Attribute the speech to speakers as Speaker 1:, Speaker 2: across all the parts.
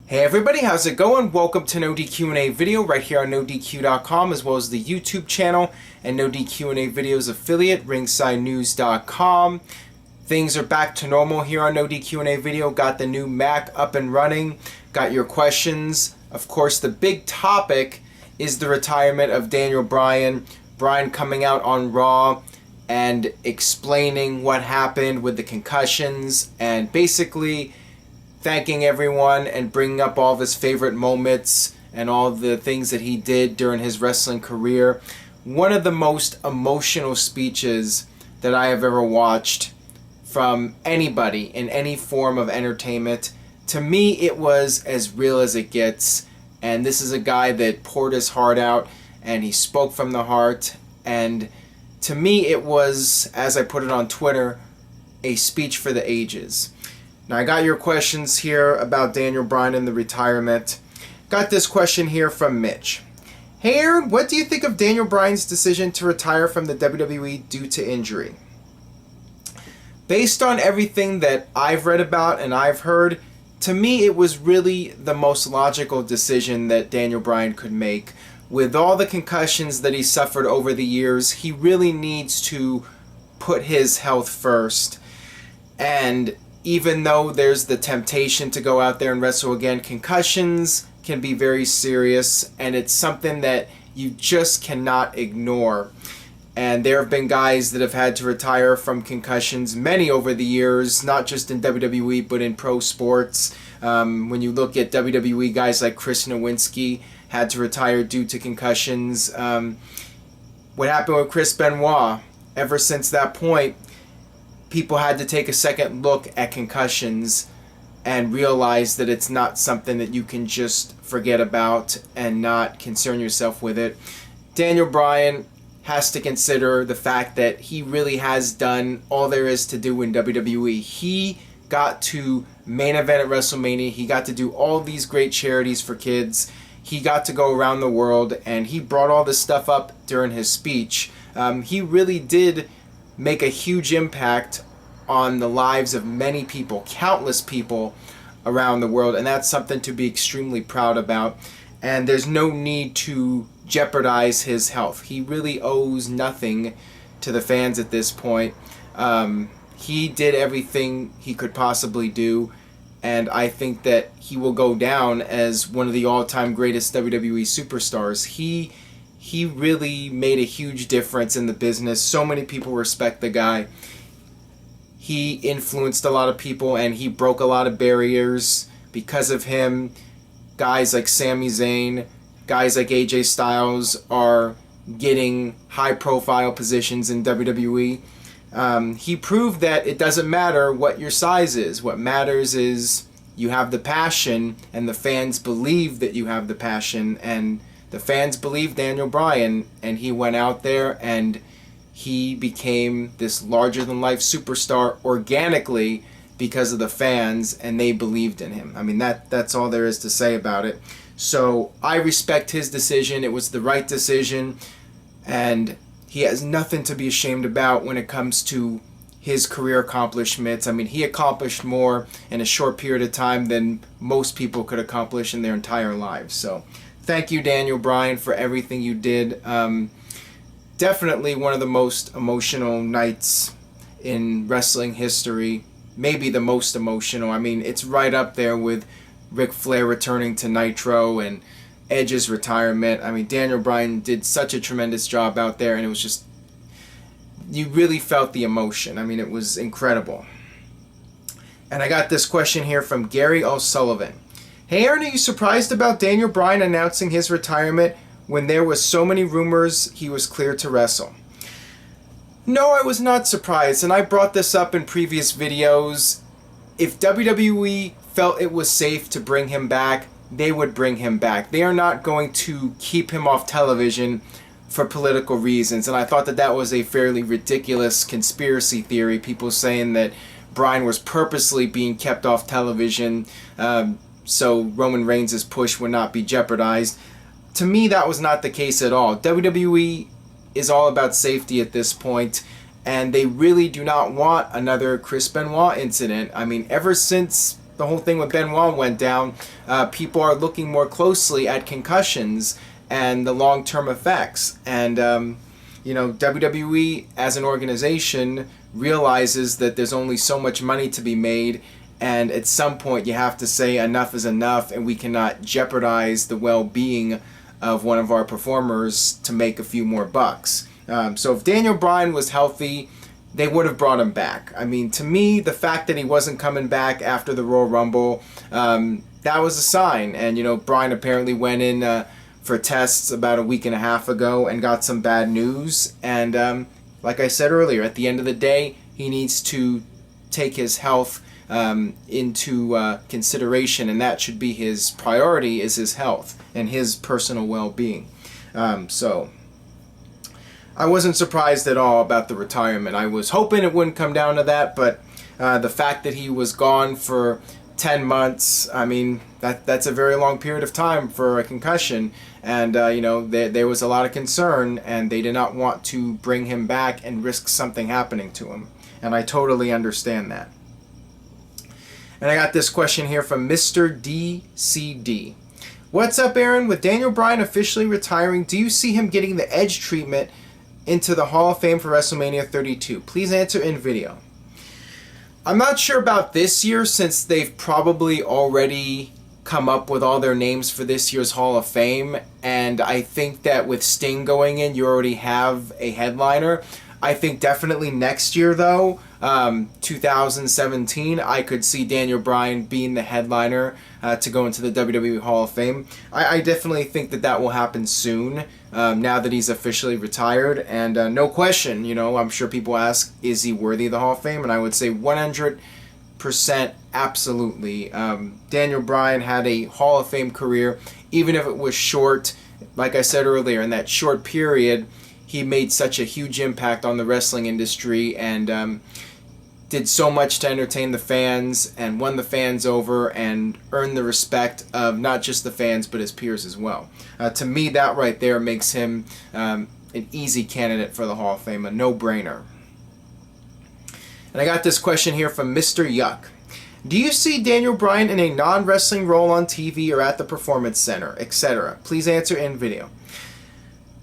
Speaker 1: Hey everybody, how's it going? Welcome to NoDQ&A video right here on NoDQ.com, as well as the YouTube channel and NoDQ&A videos affiliate, ringsidenews.com. Things are back to normal here on NoDQ&A video. Got the new Mac up and running. Got your questions. Of course, the big topic is the retirement of Daniel Bryan. Bryan coming out on Raw and explaining what happened with the concussions and basically thanking everyone and bringing up all of his favorite moments and all the things that he did during his wrestling career. One of the most emotional speeches that I have ever watched from anybody in any form of entertainment. To me, it was as real as it gets. And this is a guy that poured his heart out and he spoke from the heart. And to me, it was, as I put it on Twitter, a speech for the ages. Now, I got your questions here about Daniel Bryan and the retirement. Got this question here from Mitch. Hey Aaron, what do you think of Daniel Bryan's decision to retire from the WWE due to injury? Based on everything that I've read about and I've heard, to me it was really the most logical decision that Daniel Bryan could make. With all the concussions that he suffered over the years, he really needs to put his health first. And even though there's the temptation to go out there and wrestle again, concussions can be very serious, and it's something that you just cannot ignore. And there have been guys that have had to retire from concussions, many over the years, not just in WWE, but in pro sports. When you look at WWE, guys like Chris Nowinski had to retire due to concussions. What happened with Chris Benoit? Ever since that point, people had to take a second look at concussions and realize that it's not something that you can just forget about and not concern yourself with it. Daniel Bryan has to consider the fact that he really has done all there is to do in WWE. He got to main event at WrestleMania. He got to do all these great charities for kids. He got to go around the world, and he brought all this stuff up during his speech. He really did make a huge impact on the lives of many people, countless people around the world, and that's something to be extremely proud about. And there's no need to jeopardize his health. He really owes nothing to the fans at this point. He did everything he could possibly do, and I think that he will go down as one of the all-time greatest WWE superstars. He really made a huge difference in the business. So many people respect the guy. He influenced a lot of people, and he broke a lot of barriers. Because of him, guys like Sami Zayn, guys like AJ Styles are getting high-profile positions in WWE. He proved that it doesn't matter what your size is. What matters is you have the passion, and the fans believe that you have the passion. And the fans believe Daniel Bryan, and he went out there and he became this larger-than-life superstar organically because of the fans, and they believed in him. I mean, that's all there is to say about it. So I respect his decision. It was the right decision, and he has nothing to be ashamed about when it comes to his career accomplishments. I mean, he accomplished more in a short period of time than most people could accomplish in their entire lives. So thank you, Daniel Bryan, for everything you did. Definitely one of the most emotional nights in wrestling history. Maybe the most emotional. I mean, it's right up there with Ric Flair returning to Nitro and Edge's retirement. I mean, Daniel Bryan did such a tremendous job out there, and it was just, you really felt the emotion. I mean, it was incredible. And I got this question here from Gary O'Sullivan. Hey Aaron, are you surprised about Daniel Bryan announcing his retirement when there was so many rumors he was cleared to wrestle? No, I was not surprised, and I brought this up in previous videos. If WWE felt it was safe to bring him back, they would bring him back. They are not going to keep him off television for political reasons, and I thought that that was a fairly ridiculous conspiracy theory, people saying that Bryan was purposely being kept off television so Roman Reigns' push would not be jeopardized. To me, that was not the case at all. WWE is all about safety at this point, and they really do not want another Chris Benoit incident. I mean, ever since the whole thing with Benoit went down, people are looking more closely at concussions and the long-term effects. And you know, WWE as an organization realizes that there's only so much money to be made, and at some point you have to say enough is enough, and we cannot jeopardize the well-being of one of our performers to make a few more bucks. So if Daniel Bryan was healthy, they would have brought him back. I mean, to me, the fact that he wasn't coming back after the Royal Rumble, that was a sign. And, you know, Bryan apparently went in for tests about a week and a half ago and got some bad news. And like I said earlier, at the end of the day, he needs to take his health into consideration, and that should be his priority, is his health and his personal well-being. So I wasn't surprised at all about the retirement. I was hoping it wouldn't come down to that, but the fact that he was gone for 10 months, I mean, that's a very long period of time for a concussion. And, you know, there was a lot of concern, and they did not want to bring him back and risk something happening to him. And I totally understand that. And I got this question here from Mr. DCD. What's up, Aaron? With Daniel Bryan officially retiring, do you see him getting the Edge treatment into the Hall of Fame for WrestleMania 32? Please answer in video. I'm not sure about this year, since they've probably already come up with all their names for this year's Hall of Fame, and I think that with Sting going in, you already have a headliner. I think definitely next year, though, 2017, I could see Daniel Bryan being the headliner to go into the WWE Hall of Fame. I definitely think that that will happen soon, now that he's officially retired. And no question, you know, I'm sure people ask, is he worthy of the Hall of Fame? And I would say 100% absolutely. Daniel Bryan had a Hall of Fame career, even if it was short. Like I said earlier, in that short period, he made such a huge impact on the wrestling industry, and did so much to entertain the fans and won the fans over and earned the respect of not just the fans but his peers as well. To me, that right there makes him an easy candidate for the Hall of Fame, a no-brainer. And I got this question here from Mr. Yuck. Do you see Daniel Bryan in a non-wrestling role on TV or at the Performance Center, etc.? Please answer in video.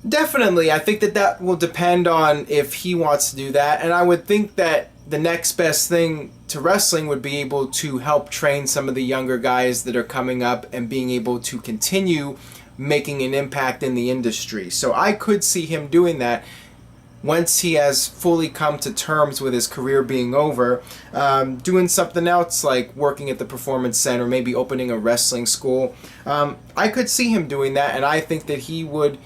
Speaker 1: Definitely. I think that that will depend on if he wants to do that, and I would think that the next best thing to wrestling would be able to help train some of the younger guys that are coming up and being able to continue making an impact in the industry. So I could see him doing that once he has fully come to terms with his career being over, doing something else like working at the Performance Center, maybe opening a wrestling school. I could see him doing that, and I think that he would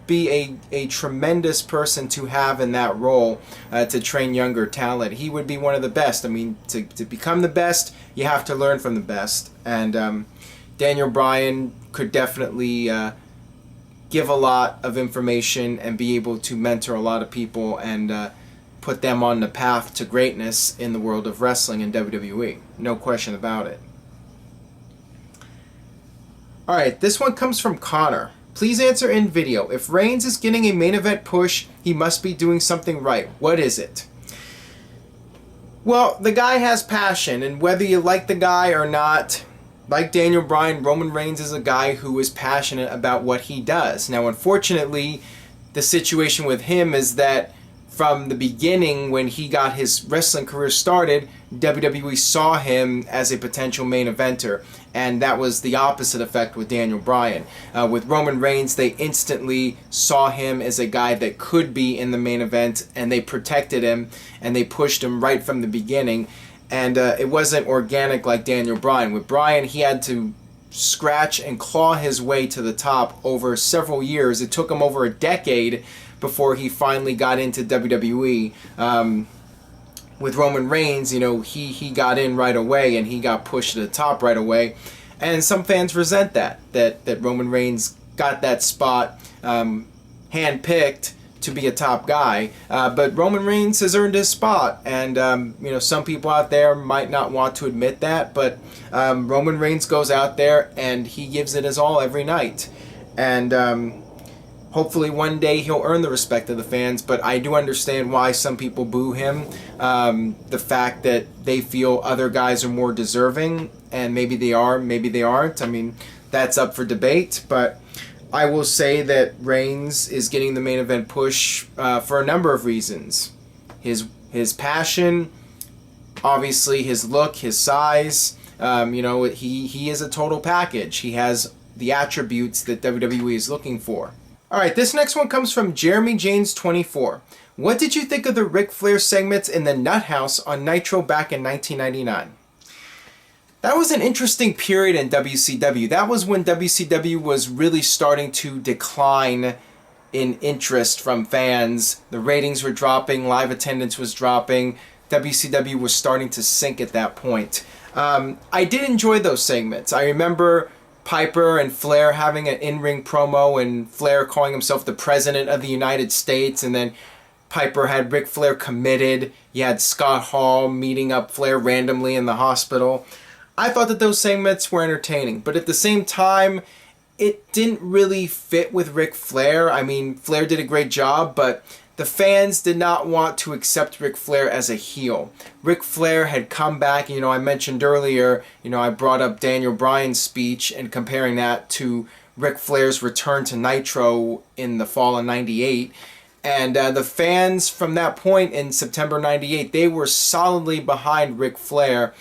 Speaker 1: be a tremendous person to have in that role, to train younger talent. He would be one of the best. I mean, to become the best, you have to learn from the best. And Daniel Bryan could definitely give a lot of information and be able to mentor a lot of people and put them on the path to greatness in the world of wrestling and WWE. No question about it. Alright, this one comes from Connor. Please answer in video. If Reigns is getting a main event push, he must be doing something right. What is it? Well, the guy has passion, and whether you like the guy or not, like Daniel Bryan, Roman Reigns is a guy who is passionate about what he does. Now, unfortunately, the situation with him is that from the beginning, when he got his wrestling career started, WWE saw him as a potential main eventer, and that was the opposite effect with Daniel Bryan. With Roman Reigns, they instantly saw him as a guy that could be in the main event, and they protected him, and they pushed him right from the beginning. And it wasn't organic like Daniel Bryan. With Bryan, he had to scratch and claw his way to the top over several years. It took him over a decade before he finally got into WWE. With Roman Reigns, you know, he got in right away, and he got pushed to the top right away. And some fans resent that Roman Reigns got that spot handpicked to be a top guy, but Roman Reigns has earned his spot, and you know, some people out there might not want to admit that, but Roman Reigns goes out there and he gives it his all every night, and Hopefully one day he'll earn the respect of the fans, but I do understand why some people boo him. The fact that they feel other guys are more deserving, and maybe they are, maybe they aren't. I mean, that's up for debate, but I will say that Reigns is getting the main event push for a number of reasons. His passion, obviously his look, his size. He is a total package. He has the attributes that WWE is looking for. Alright, this next one comes from Jeremy James 24. What did you think of the Ric Flair segments in the Nut House on Nitro back in 1999? That was an interesting period in WCW. That was when WCW was really starting to decline in interest from fans. The ratings were dropping, live attendance was dropping. WCW was starting to sink at that point. I did enjoy those segments. I remember Piper and Flair having an in-ring promo, and Flair calling himself the President of the United States, and then Piper had Ric Flair committed. You had Scott Hall meeting up Flair randomly in the hospital. I thought that those segments were entertaining, but at the same time, it didn't really fit with Ric Flair. I mean, Flair did a great job, but the fans did not want to accept Ric Flair as a heel. Ric Flair had come back, I mentioned earlier, I brought up Daniel Bryan's speech and comparing that to Ric Flair's return to Nitro in the fall of '98. And the fans from that point in September '98, they were solidly behind Ric Flair.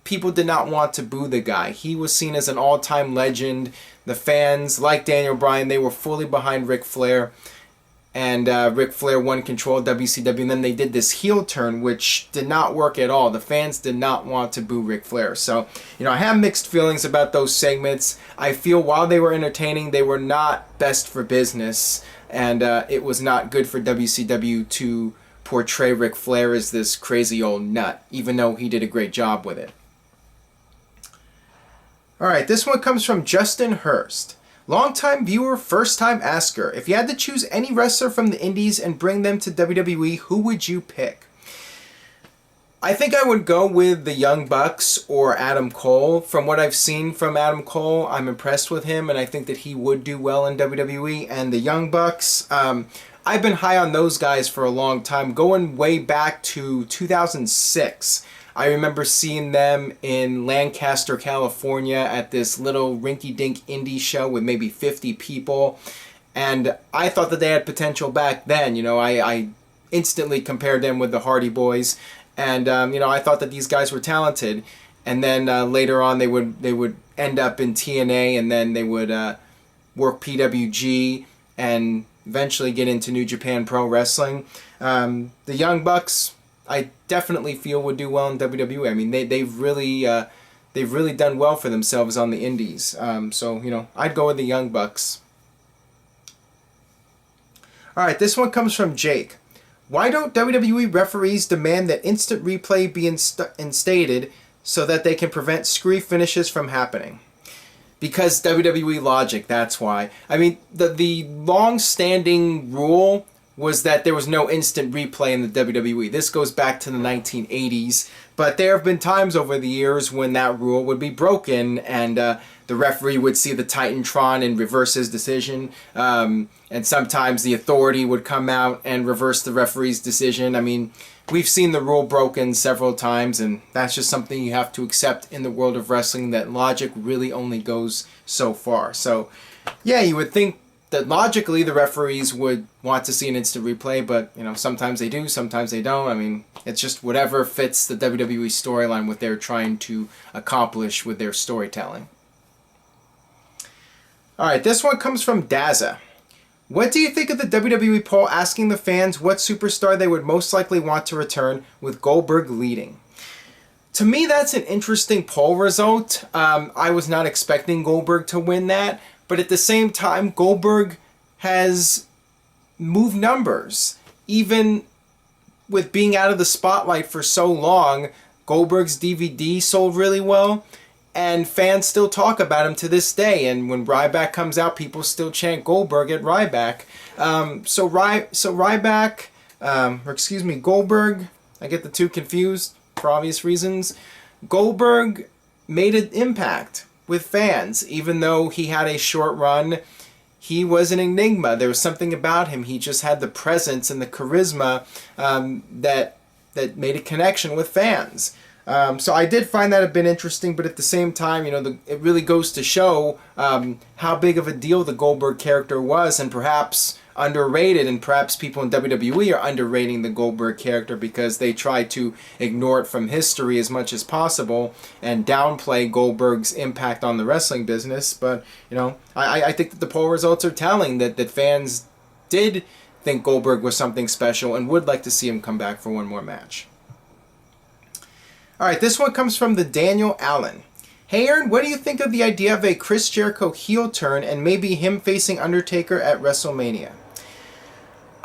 Speaker 1: People did not want to boo the guy. He was seen as an all-time legend. The fans, like Daniel Bryan, they were fully behind Ric Flair. And Ric Flair won control of WCW, and then they did this heel turn, which did not work at all. The fans did not want to boo Ric Flair. So, I have mixed feelings about those segments. I feel while they were entertaining, they were not best for business, and it was not good for WCW to portray Ric Flair as this crazy old nut, even though he did a great job with it. Alright, this one comes from Justin Hurst. Longtime viewer, first time asker. If you had to choose any wrestler from the indies and bring them to WWE, who would you pick? I think I would go with the Young Bucks or Adam Cole. From what I've seen from Adam Cole, I'm impressed with him, and I think that he would do well in WWE. And the Young Bucks, I've been high on those guys for a long time, going way back to 2006. I remember seeing them in Lancaster, California at this little rinky-dink indie show with maybe 50 people. And I thought that they had potential back then. I instantly compared them with the Hardy Boys. And, I thought that these guys were talented. And then later on they would end up in TNA, and then they would work PWG and eventually get into New Japan Pro Wrestling. The Young Bucks, I definitely feel would do well in WWE. I mean, they've really done well for themselves on the indies. So I'd go with the Young Bucks. All right, this one comes from Jake. Why don't WWE referees demand that instant replay be instated so that they can prevent screw finishes from happening? Because WWE logic, that's why. I mean, the long-standing rule was that there was no instant replay in the WWE. This goes back to the 1980s, but there have been times over the years when that rule would be broken, and the referee would see the Titantron and reverse his decision, and sometimes the authority would come out and reverse the referee's decision. I mean, we've seen the rule broken several times, and that's just something you have to accept in the world of wrestling, that logic really only goes so far. So, yeah, you would think that logically the referees would want to see an instant replay, but sometimes they do, sometimes they don't. I mean, it's just whatever fits the WWE storyline, what they're trying to accomplish with their storytelling. Alright, this one comes from Daza. What do you think of the WWE poll asking the fans what superstar they would most likely want to return, with Goldberg leading? To me, that's an interesting poll result. I was not expecting Goldberg to win that. But at the same time, Goldberg has moved numbers. Even with being out of the spotlight for so long, Goldberg's DVD sold really well, and fans still talk about him to this day. And when Ryback comes out, people still chant Goldberg at Ryback. Goldberg, I get the two confused for obvious reasons. Goldberg made an impact with fans, even though he had a short run. he was an enigma. There was something about him. He just had the presence and the charisma that made a connection with fans. So I did find that a bit interesting, but at the same time, it really goes to show how big of a deal the Goldberg character was, and perhaps underrated, and perhaps people in WWE are underrating the Goldberg character because they try to ignore it from history as much as possible and downplay Goldberg's impact on the wrestling business. But, I think that the poll results are telling that fans did think Goldberg was something special and would like to see him come back for one more match. Alright, this one comes from the Daniel Allen. Hey Aaron, what do you think of the idea of a Chris Jericho heel turn and maybe him facing Undertaker at WrestleMania?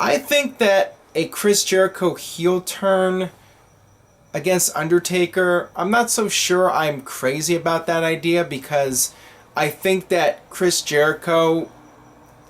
Speaker 1: I think that a Chris Jericho heel turn against Undertaker, I'm not so sure I'm crazy about that idea, because I think that Chris Jericho,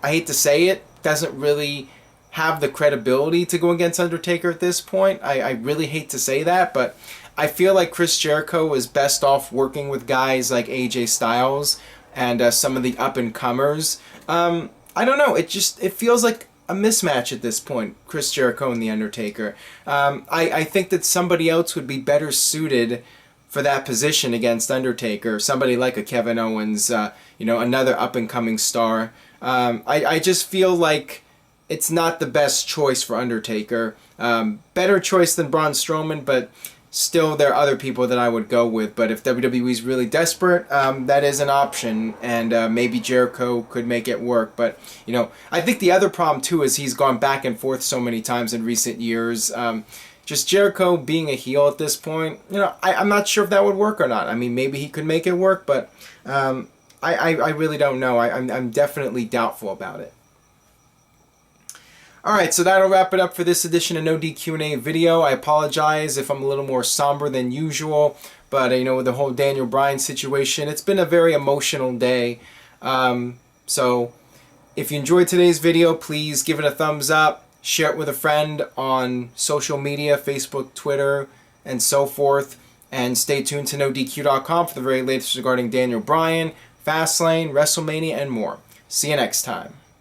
Speaker 1: I hate to say it, doesn't really have the credibility to go against Undertaker at this point. I really hate to say that, but I feel like Chris Jericho is best off working with guys like AJ Styles and some of the up-and-comers. I don't know, it feels like a mismatch at this point, Chris Jericho and The Undertaker. I think that somebody else would be better suited for that position against Undertaker. Somebody like a Kevin Owens, another up-and-coming star. I just feel like it's not the best choice for Undertaker. Better choice than Braun Strowman, but still there are other people that I would go with. But if WWE's really desperate, that is an option, and maybe Jericho could make it work. But, I think the other problem too is he's gone back and forth so many times in recent years. Just Jericho being a heel at this point, I'm not sure if that would work or not. I mean, maybe he could make it work, but I really don't know. I'm definitely doubtful about it. Alright, so that'll wrap it up for this edition of NoDQ&A video. I apologize if I'm a little more somber than usual, but with the whole Daniel Bryan situation, it's been a very emotional day. So if you enjoyed today's video, please give it a thumbs up, share it with a friend on social media, Facebook, Twitter, and so forth, and stay tuned to NoDQ.com for the very latest regarding Daniel Bryan, Fastlane, WrestleMania, and more. See you next time.